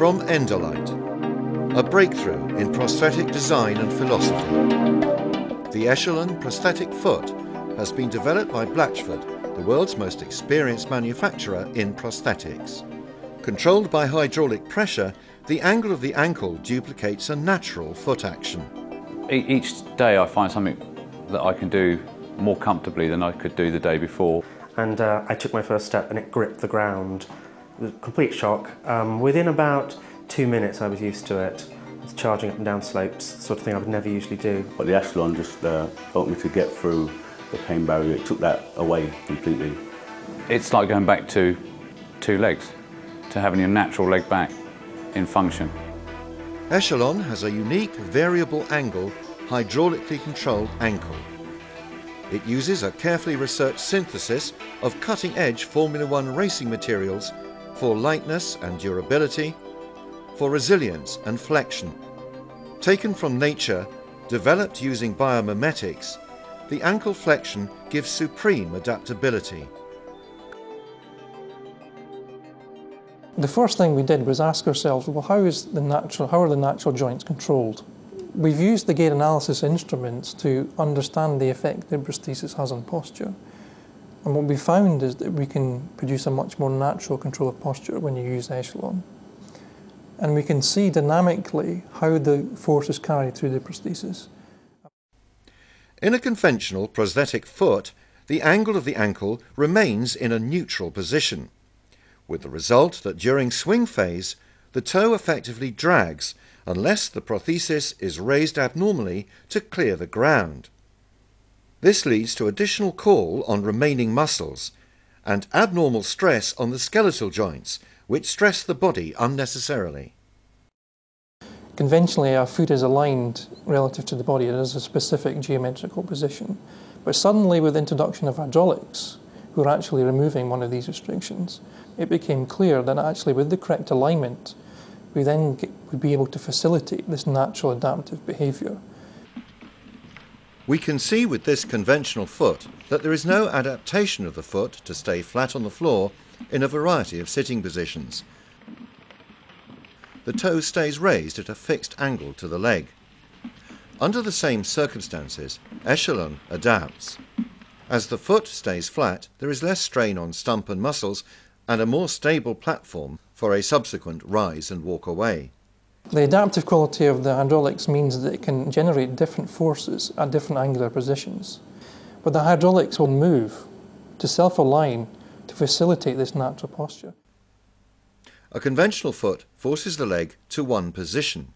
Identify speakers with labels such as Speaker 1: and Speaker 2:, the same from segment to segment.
Speaker 1: From Endolite, a breakthrough in prosthetic design and philosophy. The Echelon prosthetic foot has been developed by Blatchford, the world's most experienced manufacturer in prosthetics. Controlled by hydraulic pressure, the angle of the ankle duplicates a natural foot action.
Speaker 2: Each day I find something that I can do more comfortably than I could do the day before.
Speaker 3: And I took my first step and it gripped the ground. It was a complete shock. Within about 2 minutes I was used to it. It's charging up and down slopes, the sort of thing I would never usually do.
Speaker 4: But the Echelon just helped me to get through the pain barrier. It took that away completely.
Speaker 2: It's like going back to 2 legs, to having your natural leg back in function.
Speaker 1: Echelon has a unique variable angle, hydraulically controlled ankle. It uses a carefully researched synthesis of cutting-edge Formula One racing materials for lightness and durability, for resilience and flexion. Taken from nature, developed using biomimetics, the ankle flexion gives supreme adaptability.
Speaker 5: The first thing we did was ask ourselves, well, how are the natural joints controlled? We've used the gait analysis instruments to understand the effect that prosthesis has on posture. And what we found is that we can produce a much more natural control of posture when you use Echelon. And we can see dynamically how the force is carried through the prosthesis.
Speaker 1: In a conventional prosthetic foot, the angle of the ankle remains in a neutral position, with the result that during swing phase, the toe effectively drags unless the prosthesis is raised abnormally to clear the ground. This leads to additional call on remaining muscles and abnormal stress on the skeletal joints, which stress the body unnecessarily.
Speaker 5: Conventionally, our foot is aligned relative to the body. It has a specific geometrical position. But suddenly, with the introduction of hydraulics, who are actually removing one of these restrictions, it became clear that actually with the correct alignment, we then would be able to facilitate this natural adaptive behaviour.
Speaker 1: We can see with this conventional foot that there is no adaptation of the foot to stay flat on the floor in a variety of sitting positions. The toe stays raised at a fixed angle to the leg. Under the same circumstances, Echelon adapts. As the foot stays flat, there is less strain on stump and muscles and a more stable platform for a subsequent rise and walk away.
Speaker 5: The adaptive quality of the hydraulics means that it can generate different forces at different angular positions. But the hydraulics will move to self-align to facilitate this natural posture.
Speaker 1: A conventional foot forces the leg to one position.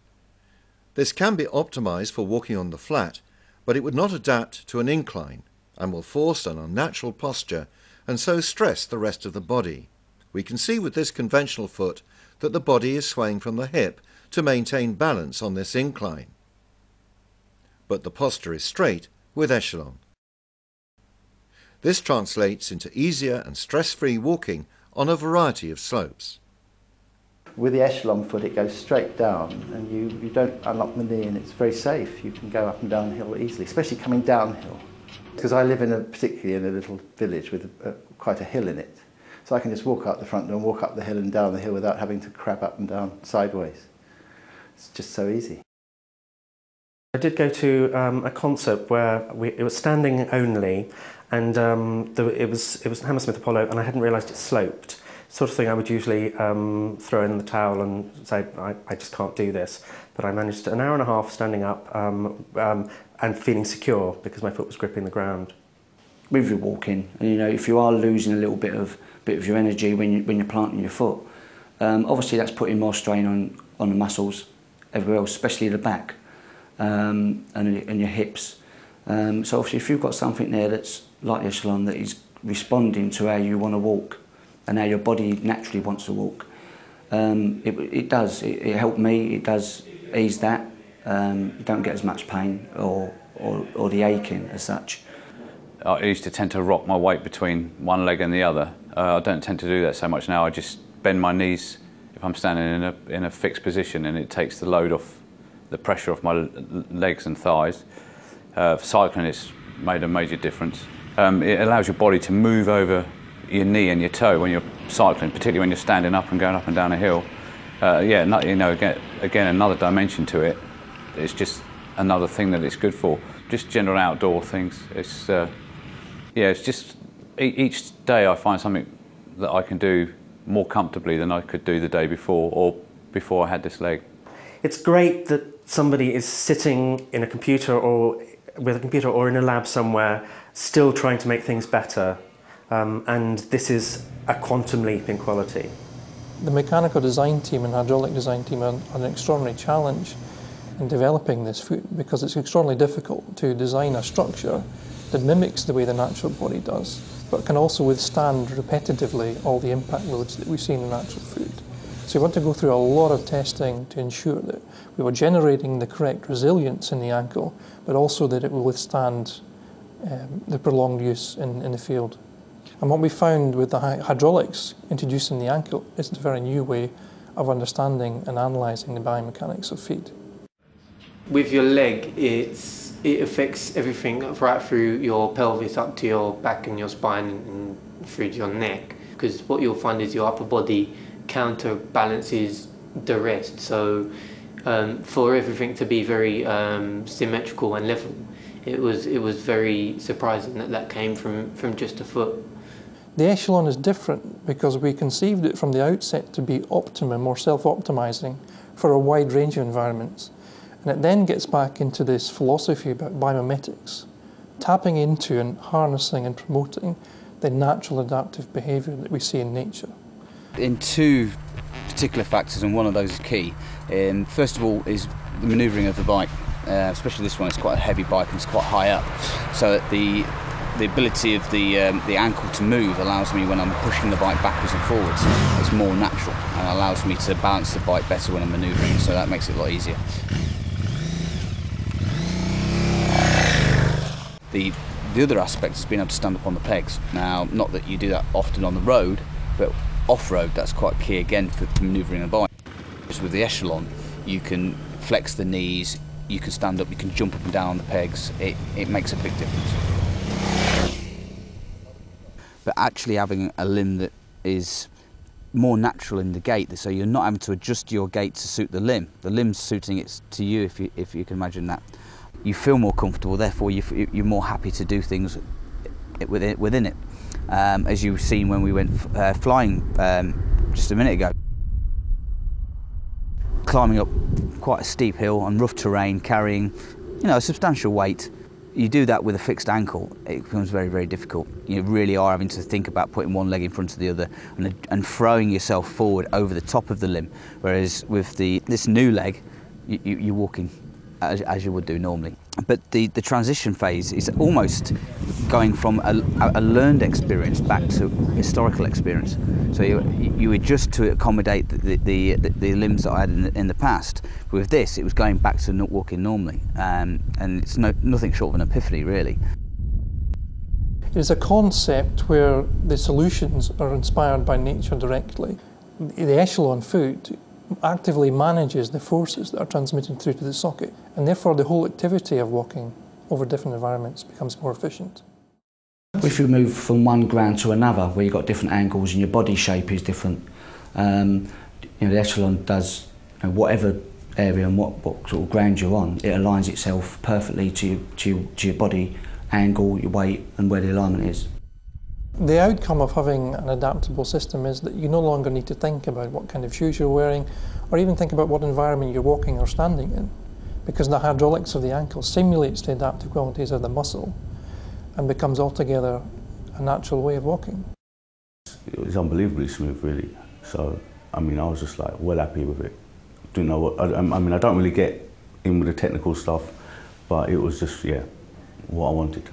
Speaker 1: This can be optimized for walking on the flat, but it would not adapt to an incline and will force an unnatural posture and so stress the rest of the body. We can see with this conventional foot that the body is swaying from the hip to maintain balance on this incline. But the posture is straight with Echelon. This translates into easier and stress-free walking on a variety of slopes.
Speaker 6: With the Echelon foot it goes straight down and you don't unlock the knee and it's very safe. You can go up and down hill easily, especially coming downhill. Because I live particularly in a little village with quite a hill in it. So I can just walk up the front door and walk up the hill and down the hill without having to crab up and down sideways. It's just so easy.
Speaker 3: I did go to a concert where it was standing only, and it was Hammersmith Apollo, and I hadn't realised it sloped. Sort of thing I would usually throw in the towel and say, I just can't do this. But I managed an hour and a half standing up and feeling secure because my foot was gripping the ground.
Speaker 7: With your walking, and you know, if you are losing a little bit of your energy when you're planting your foot, obviously that's putting more strain on the muscles everywhere else, especially the back and your hips. So obviously if you've got something there that's like the Echelon that is responding to how you want to walk and how your body naturally wants to walk, it helped me. It does ease that. You don't get as much pain or the aching as such.
Speaker 2: I used to tend to rock my weight between one leg and the other. I don't tend to do that so much now. I just bend my knees if I'm standing in a fixed position, and it takes the load off, the pressure off my legs and thighs. For cycling, it's made a major difference. It allows your body to move over your knee and your toe when you're cycling, particularly when you're standing up and going up and down a hill. Yeah, you know, again, another dimension to it. It's just another thing that it's good for. Just general outdoor things. It's yeah, it's just each day I find something that I can do more comfortably than I could do the day before or before I had this leg.
Speaker 3: It's great that somebody is sitting in a computer or with a computer or in a lab somewhere, still trying to make things better, and this is a quantum leap in quality.
Speaker 5: The mechanical design team and hydraulic design team are an extraordinary challenge in developing this foot, because it's extraordinarily difficult to design a structure that mimics the way the natural body does, but can also withstand repetitively all the impact loads that we see in the natural foot. So we want to go through a lot of testing to ensure that we were generating the correct resilience in the ankle, but also that it will withstand the prolonged use in the field. And what we found with the hydraulics introduced in the ankle is a very new way of understanding and analysing the biomechanics of feet.
Speaker 8: With your leg, it affects everything right through your pelvis up to your back and your spine and through to your neck, because what you'll find is your upper body counterbalances the rest. So for everything to be very symmetrical and level, it was very surprising that came from just a foot.
Speaker 5: The Echelon is different because we conceived it from the outset to be optimum or self-optimizing for a wide range of environments. And it then gets back into this philosophy about biomimetics, tapping into and harnessing and promoting the natural adaptive behaviour that we see in nature.
Speaker 9: In two particular factors, and one of those is key. First of all is the manoeuvring of the bike, especially this one. It's quite a heavy bike and it's quite high up, so that the ability of the ankle to move allows me, when I'm pushing the bike backwards and forwards, it's more natural and allows me to balance the bike better when I'm manoeuvring, so that makes it a lot easier. The other aspect is being able to stand up on the pegs. Now, not that you do that often on the road, but off-road, that's quite key again for manoeuvring a bike. Just with the Echelon, you can flex the knees, you can stand up, you can jump up and down on the pegs. It makes a big difference. But actually having a limb that is more natural in the gait, so you're not having to adjust your gait to suit the limb's suiting it to you, if you can imagine that. You feel more comfortable, therefore you're more happy to do things within it. As you've seen when we went flying just a minute ago. Climbing up quite a steep hill on rough terrain, carrying a substantial weight. You do that with a fixed ankle, it becomes very, very difficult. You really are having to think about putting one leg in front of the other and throwing yourself forward over the top of the limb. Whereas with this new leg, you're walking as you would do normally. But the transition phase is almost going from a learned experience back to historical experience. So you adjust to accommodate the limbs that I had in the past. But with this, it was going back to not walking normally, and it's nothing short of an epiphany, really.
Speaker 5: It is a concept where the solutions are inspired by nature directly. The Echelon foot actively manages the forces that are transmitted through to the socket, and therefore the whole activity of walking over different environments becomes more efficient.
Speaker 7: If you move from one ground to another, where you've got different angles and your body shape is different, the Echelon does whatever area and what sort of ground you're on, it aligns itself perfectly to your body angle, your weight, and where the alignment is.
Speaker 5: The outcome of having an adaptable system is that you no longer need to think about what kind of shoes you're wearing, or even think about what environment you're walking or standing in, because the hydraulics of the ankle simulates the adaptive qualities of the muscle and becomes altogether a natural way of walking.
Speaker 4: It was unbelievably smooth, really. So, I mean, I was just like well happy with it. Didn't know what, I mean, I don't really get in with the technical stuff, but it was just, yeah, what I wanted.